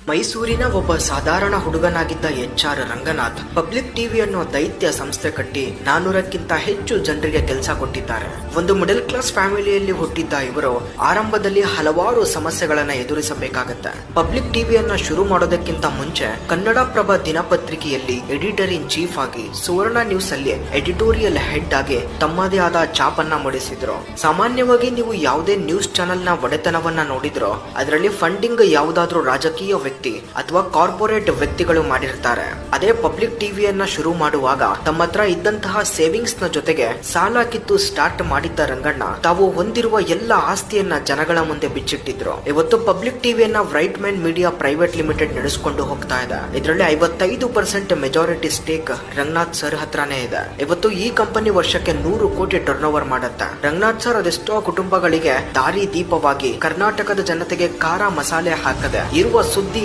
ಮೈಸೂರಿನ ಒಬ್ಬ ಸಾಧಾರಣ ಹುಡುಗನಾಗಿದ್ದ HR ರಂಗನಾಥ್ ಪಬ್ಲಿಕ್ ಟಿವಿ ಅನ್ನೋ ದೈತ್ಯ ಸಂಸ್ಥೆ ಕಟ್ಟಿ 400ಕ್ಕಿಂತ ಹೆಚ್ಚು ಜನರಿಗೆ ಕೆಲಸ ಕೊಟ್ಟಿದ್ದಾರೆ. ಒಂದು ಮಿಡಲ್ ಕ್ಲಾಸ್ ಫ್ಯಾಮಿಲಿಯಲ್ಲಿ ಹುಟ್ಟಿದ್ದ ಇವರು ಆರಂಭದಲ್ಲಿ ಹಲವಾರು ಸಮಸ್ಯೆಗಳನ್ನ ಎದುರಿಸಬೇಕಾಗತ್ತೆ. ಪಬ್ಲಿಕ್ ಟಿವಿಯನ್ನ ಶುರು ಮಾಡೋದಕ್ಕಿಂತ ಮುಂಚೆ ಕನ್ನಡಪ್ರಭ ದಿನಪತ್ರಿಕೆಯಲ್ಲಿ ಎಡಿಟರ್ ಇನ್ ಚೀಫ್ ಆಗಿ, ಸುವರ್ಣ ನ್ಯೂಸ್ ಅಲ್ಲಿ ಎಡಿಟೋರಿಯಲ್ ಹೆಡ್ ಆಗಿ ತಮ್ಮದೇ ಆದ ಛಾಪನ್ನ ಮೂಡಿಸಿದ್ರು. ಸಾಮಾನ್ಯವಾಗಿ ನೀವು ಯಾವುದೇ ನ್ಯೂಸ್ ಚಾನೆಲ್ ನ ಒಡೆತನವನ್ನ ನೋಡಿದ್ರೋ ಅದರಲ್ಲಿ ಫಂಡಿಂಗ್ ಯಾವುದಾದ್ರೂ ರಾಜಕೀಯ ವ್ಯಕ್ತಿ ಅಥವಾ ಕಾರ್ಪೊರೇಟ್ ವ್ಯಕ್ತಿಗಳು ಮಾಡಿರ್ತಾರೆ. ಅದೇ ಪಬ್ಲಿಕ್ ಟಿವಿಯನ್ನ ಶುರು ಮಾಡುವಾಗ ತಮ್ಮ ಹತ್ರ ಇದ್ದಂತಹ ಸೇವಿಂಗ್ಸ್ ನ ಜೊತೆಗೆ ಸಾಲ ಕಿತ್ತು ಸ್ಟಾರ್ಟ್ ಮಾಡಿದ್ದ ರಂಗಣ್ಣ ತಾವು ಹೊಂದಿರುವ ಎಲ್ಲ ಆಸ್ತಿಯನ್ನ ಜನಗಳ ಮುಂದೆ ಬಿಚ್ಚಿಟ್ಟಿದ್ರು. ಇವತ್ತು ಪಬ್ಲಿಕ್ ಟಿವಿಯನ್ನ Right Man Media Private Limited ನಡೆಸಿಕೊಂಡು ಹೋಗ್ತಾ ಇದೆ. ಇದರಲ್ಲಿ 55% ಮೆಜಾರಿಟಿ ಸ್ಟೇಕ್ ರಂಗನಾಥ್ ಸರ್ ಹತ್ರನೇ ಇದೆ. ಇವತ್ತು ಈ ಕಂಪನಿ ವರ್ಷಕ್ಕೆ 100 ಕೋಟಿ ಟರ್ನ್ ಓವರ್ ಮಾಡುತ್ತೆ. ರಂಗನಾಥ್ ಸರ್ ಅದೆಷ್ಟೋ ಕುಟುಂಬಗಳಿಗೆ ದಾರಿ ದೀಪವಾಗಿ ಕರ್ನಾಟಕದ ಜನತೆಗೆ ಖಾರ ಮಸಾಲೆ ಹಾಕದೆ ಇರುವ ಸುದ್ದಿಯನ್ನ